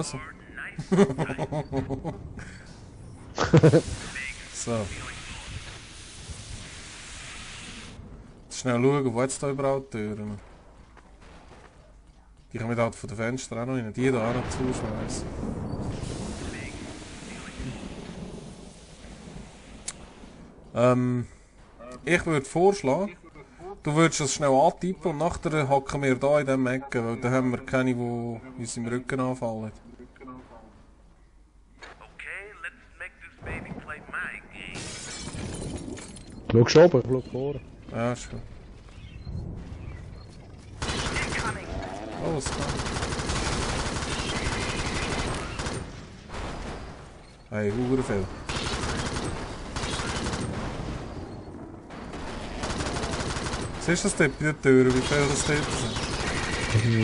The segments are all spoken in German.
Also. So. Schnell schauen, wo jetzt da überall die Türen. Die kommen halt von den Fenstern auch noch rein. Die da auch noch zuschmeißen. Ich würde vorschlagen, du würdest das schnell antippen und nachher hacken wir da in diesem Ecke, weil dann haben wir keine, die uns im Rücken anfallen. Schau schon, ich schau vor. Ja, ist gut. Oh, was kann? Hey, hure viel. Siehst du das dort bei der Tür, wie viel das dort sind?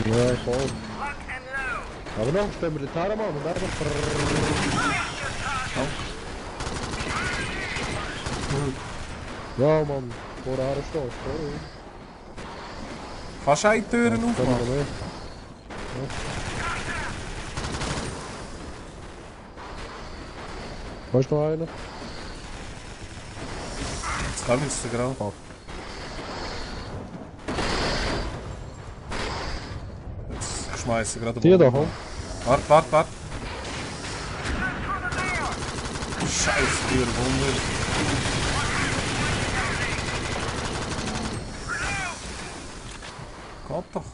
Ja, voll. Aber noch, stellen wir den Taraman und einfach... Ja, Mann, vorher stehst du. Kannst du eine Türen aufmachen? Ja. Hast du noch einen? Jetzt kann ich es gerade. Fuck. Jetzt schmeiße ich gerade Die da, komm. Warte. Scheiße, die Wunder. Geht doch.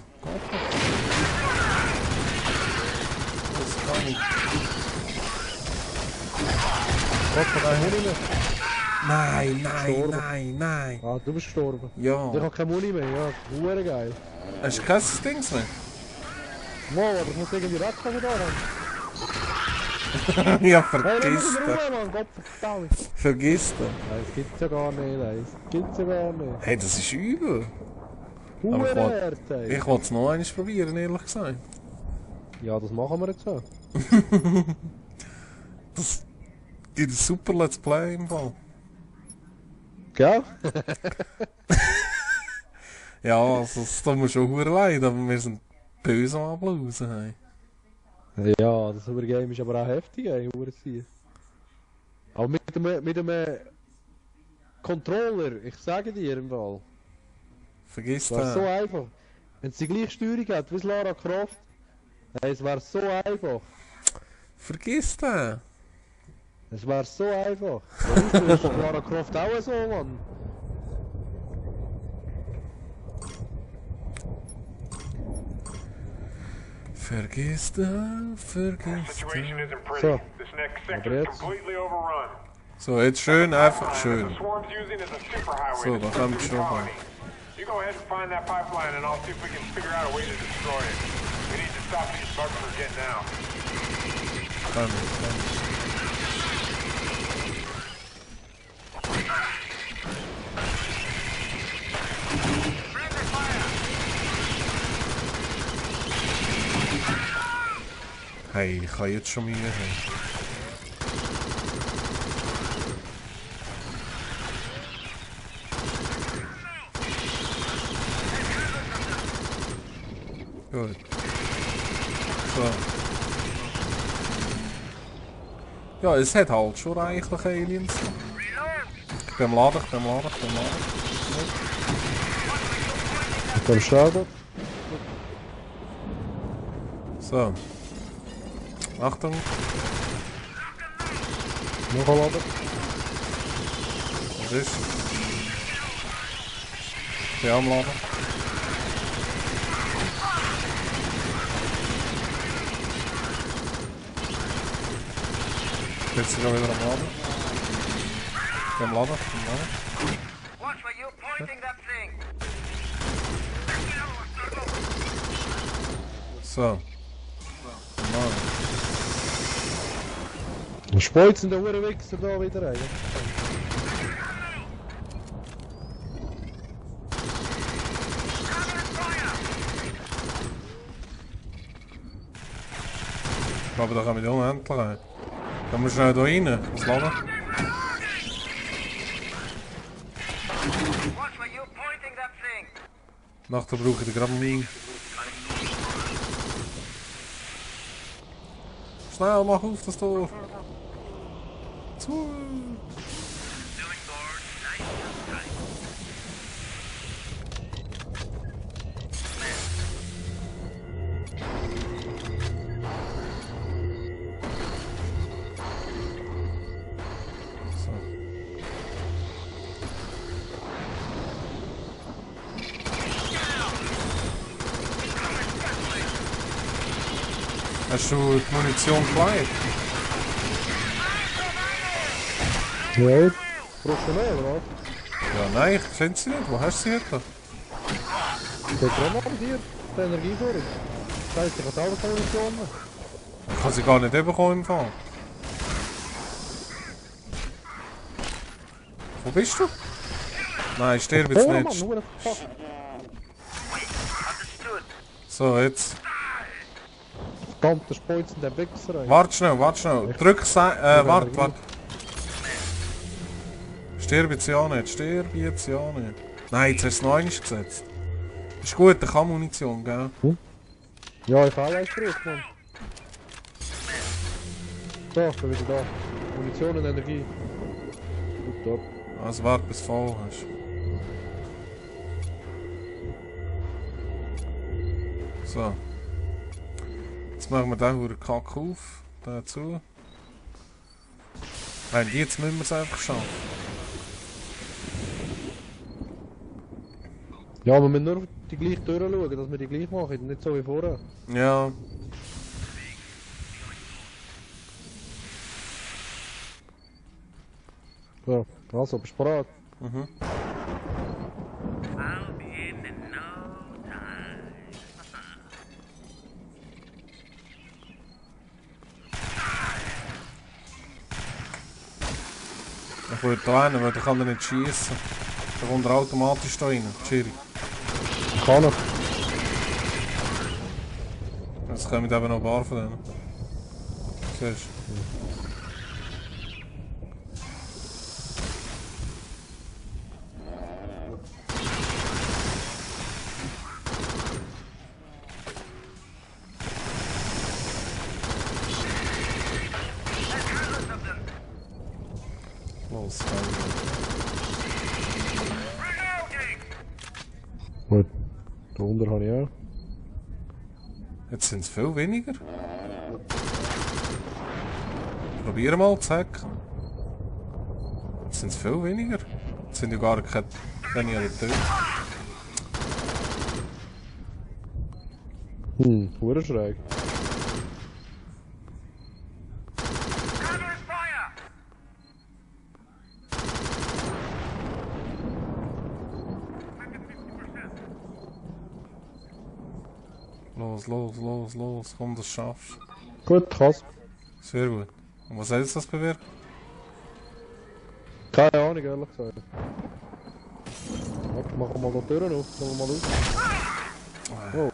Das kann ich. Nein. Ah, du bist gestorben. Ja. Ich hab keine Muni mehr, ja. Hure geil. Hast du kein Dings mehr? Wow, aber ich muss irgendwie wegkommen da. Ja, Hey, vergiss das. Mann, Gott verdammt. Vergiss das. Nein, das gibt's ja gar nicht, nein. Das gibt's ja gar nicht. Hey, das ist übel. Hure hart, ey. Ich wollte es noch einmal probieren, ehrlich gesagt. Ja, das machen wir jetzt so. Das gibt ein super Let's Play im Fall. Gell? Ja, also, es tut mir schon hure leid, aber wir sind böse am Ablausen. Hey. Ja, das Übergame ist aber auch heftig, ey. Aber mit einem Controller, ich sage dir im Fall. Vergiss Es wäre das. so einfach. Wenn es die gleiche Steuerung hat wie Lara Croft, hey, es wäre so einfach. Vergiss das. Es wäre so einfach. Warum ist Lara Croft auch so, Mann? Vergiss das. So. Aber jetzt. So, jetzt schön, einfach schön. So, da kommt schon mal. You go ahead and find that pipeline and I'll see if we can figure out a way to destroy it. We need to stop these bugs from getting out. Hey, ich kann jetzt schon Mühe haben. Gut. So. Ja, es hat halt schon reichlich Aliens. Ich bin am Laden. Ich bin starten. So. Achtung. Noch ein Laden. Was ist? Ich bin am Laden. Jetzt sind wir wieder am Laden. Am Laden. So. Ein speuzender Uhrenwichser da wieder rein. Aber da kommen wir unendlich rein. Dann musst du schnell da rein, ins Laden. Nachher brauche ich gerade Mine. Schnell, mach auf das Tor! Zu! Hast du die Munition gleich? Ja, brauchst du mehr, oder? Ja, nein, ich finde sie nicht. Wo hast du sie etwa? Der Traum an dir, der Energieführung. Das heisst, ich habe selber keine Munition mehr. Ich habe sie gar nicht bekommen im Fall. Wo bist du? Nein, ich sterbe jetzt nicht. Mann, nur fuck. So, jetzt. Verdammter Spoiz in der Wichserei. Warte schnell. Drück warte. Sterbe jetzt ja nicht. Nein, jetzt hast du es noch einmal gesetzt. Ist gut, da kann Munition, gell? Ja, ich habe auch eins gebraucht, Mann. So, ich bin wieder da. Munition und Energie. Gut ab. Also warte, bis du voll hast. So. Jetzt machen wir den Huren Kack auf. Dazu. Nein, jetzt müssen wir es einfach schaffen. Ja, wir müssen nur die gleiche Tür schauen, dass wir die gleich machen, nicht so wie vorher. Ja. So, also, bist du bereit? Mhm. Ich würde da rein, weil ich kann nicht schießen. Da kommt er automatisch da rein. Chiri. Kann er. Jetzt kommen eben noch ein paar von denen. Siehst du? Los, Gut. Da unten habe ich auch. jetzt sind es viel weniger. Probier mal zu hacken. Jetzt sind es viel weniger. Jetzt sind ja gar keine Töte. Hure schräg. Los, komm, das schaffst du. Gut, kann's. Sehr gut. Und was soll jetzt das bewirken? Keine Ahnung, ehrlich gesagt. Warte, machen wir mal die Türen auf, schauen wir mal aus. Oh.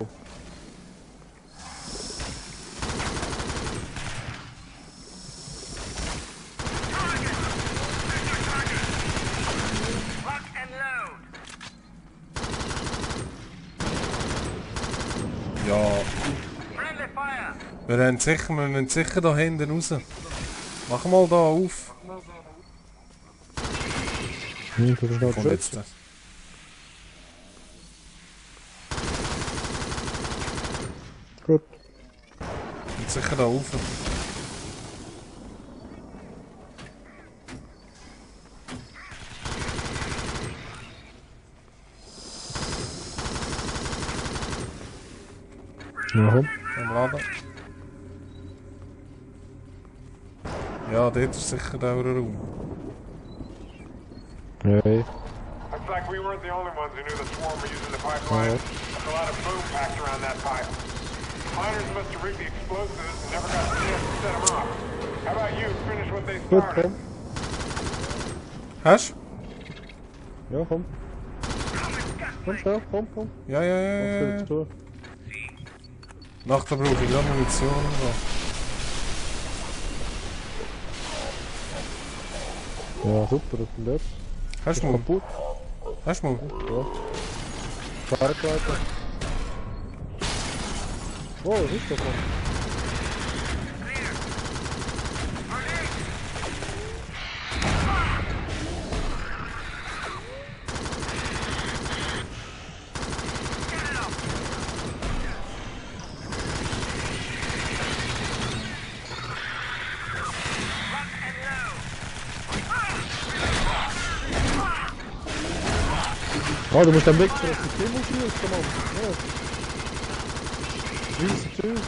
Ja. Wir müssen sicher da hinten raus. Mach mal da auf. Das ist noch Kommt jetzt das. Gut. Und sicher da auf. Ja, komm. Am Laden. Ja, dort ist sicher der Raum. Hey. Looks like we weren't the only ones who knew the swarm were using the pipeline. There's a lot of boom packed around that pipe. Miners must have rigged the explosives and never got the chance to set them off. How about you finish what they Gut, started? komm. Hast du? Ja, komm. Komm schnell, komm. Ja. Was willst du tun? Nachher brauche ich gerade Munition. Ja, super, das ist nett. Hast du Ist mal? kaputt. Hast du mal? Ja. Fahrkleiter. Oh, was ist das denn? Oh, du musst den Weg für die Kimmel schießen, Mann. Ja. Schweizerdütsch.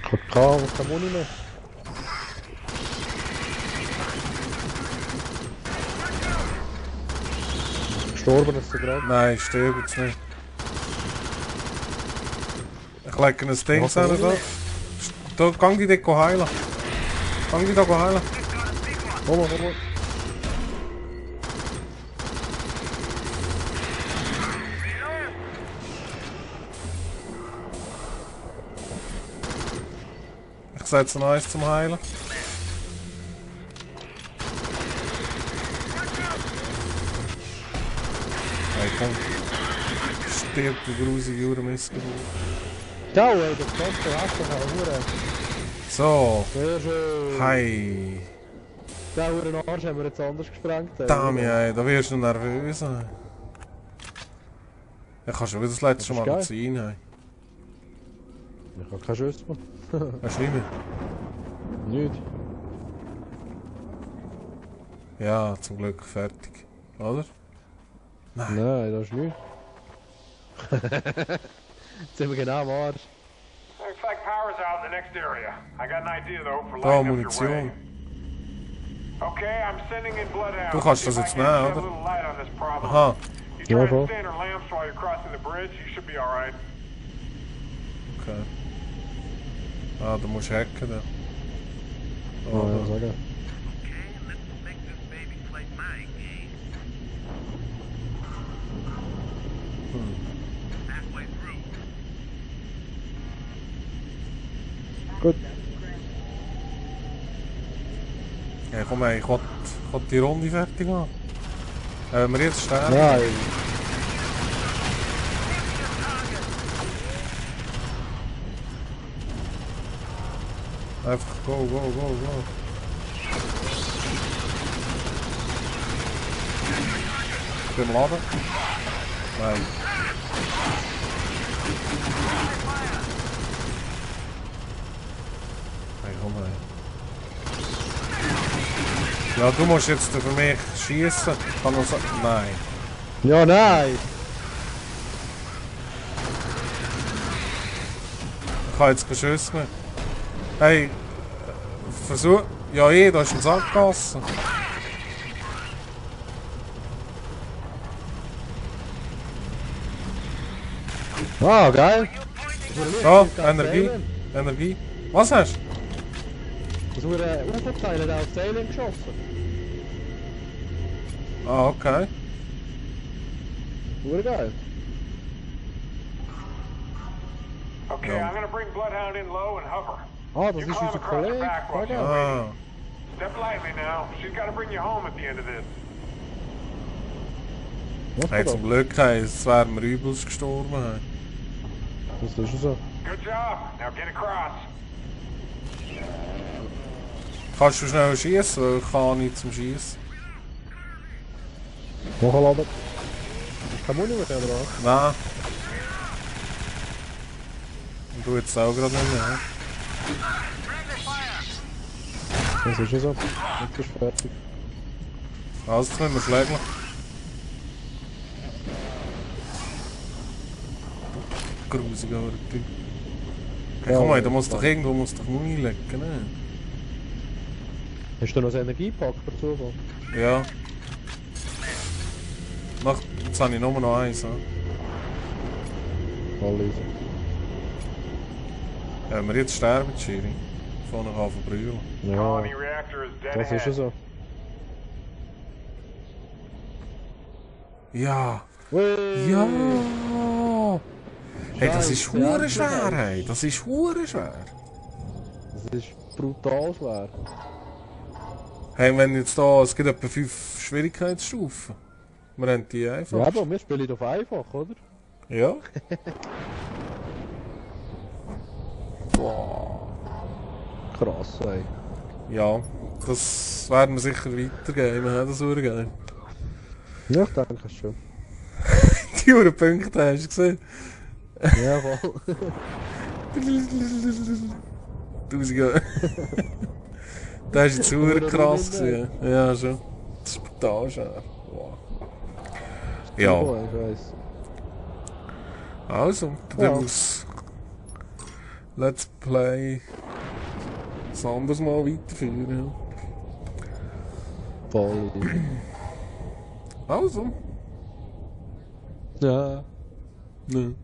Ich hab keine Muni mehr. Gestorben ist er gerade. Nein, ich sterbe jetzt nicht. Ich lege ein Ding an da. Da, gang die dort heilen. Gang die da heilen. Komm mal, komm mal. Ich setze noch eins zum Heilen. Hey, komm. Stirb, du grusige Uhrenmissgeruch. Ciao, ey, das ganze Wasser, So. sehr schön. Hi. Der Arsch haben wir jetzt anders gesprengt. Dami, ey, da wirst du nervös. Ey. Ich kann schon wieder das letzte Das ist Magazin haben. Ich habe keinen Schuss mehr. Hast du nicht mehr? Nicht. Ja, zum Glück fertig. Oder? Nein. Nein, das ist nichts. Jetzt sind wir genau am Arsch. Looks like power's out in the next area. I got an idea though for Da, lighting up your way. Munition. Okay, I'm sending in bloodhounds. Du kannst das See if jetzt I can nehmen, shed a oder? little light on this problem. Aha, You try Ja, and voll. stand our lamps while you're crossing the bridge, you should be alright. okay. Ah, du musst hacken da. Ja, Oh, ja, da. sag ja. Gut. Ja, komm ey, ich will die Runde fertig machen. Wenn wir jetzt sterben. Nein. Einfach go, go, go, go. Beim Laden? Nein. Hey, komm her. Ja, du musst jetzt für mich schießen. Kann man sagen? Nein. Ja, nein. Ich habe jetzt keine Schüsse mehr. Hey, versuch. Ja, da ist ein Sackgasse. Ah, geil. Da, Energie. Energie. Was hast du? Das ist ein UFO-Teil, der auf das Alien geschossen. Ah, okay. Super geil. Okay, Ja. I'm gonna bring Bloodhound in low and hover. Ah, das You ist climb unser across the Kollege. back while she's Ah. waiting. Ah, Step lightly now. She's gotta bring you home at the end of this. Was hey, da? zum Glück, hey, es wären wir übelst gestorben. Hey. Das ist ja so. Good job. Now get across. Kannst du schnell schießen? Weil ich kann nicht zum Schießen. Nachladen. Kein Muni mehr, oder was? Nein. Und du jetzt auch gerade nicht mehr. Das ist ja so. Jetzt ist fertig. Also, jetzt müssen wir schlägen. Grusiger Typ. Hey, Ja, komm mal, da ja, muss ja. doch irgendwo Muni lecken, ne? Hast du noch ein Energiepack dazu? Ja. Jetzt habe ich nur noch eins. Ne? Voll easy. Ja, wenn wir jetzt sterben, Schiri. Vorne kann verbrüllen. Ja, Colony reactor is dead das ist ja ahead. so. Ja! Ui. Ja! Hey, das ist Scheiße, hure ja, schwer, genau. hey! Das ist hure schwer! Das ist brutal schwer. Hey, wenn jetzt da, es gibt etwa 5 Schwierigkeitsstufen. Wir haben die einfach. Ja, aber wir spielen auf einfach, oder? Ja. Boah. Krass, ey. Ja, das werden wir sicher weitergeben. Wir haben das hure geil. Ja, ich denke schon. Die hure Punkte hast du gesehen? Ja, voll. 1000. Das ist jetzt super krass gewesen. Ja, schon. Das ist brutal schwer. Wow. Ja. Oh, ich weiss. Also, dann muss Let's Play das anderes Mal weiterführen. Voll. Also. Ja. Ne.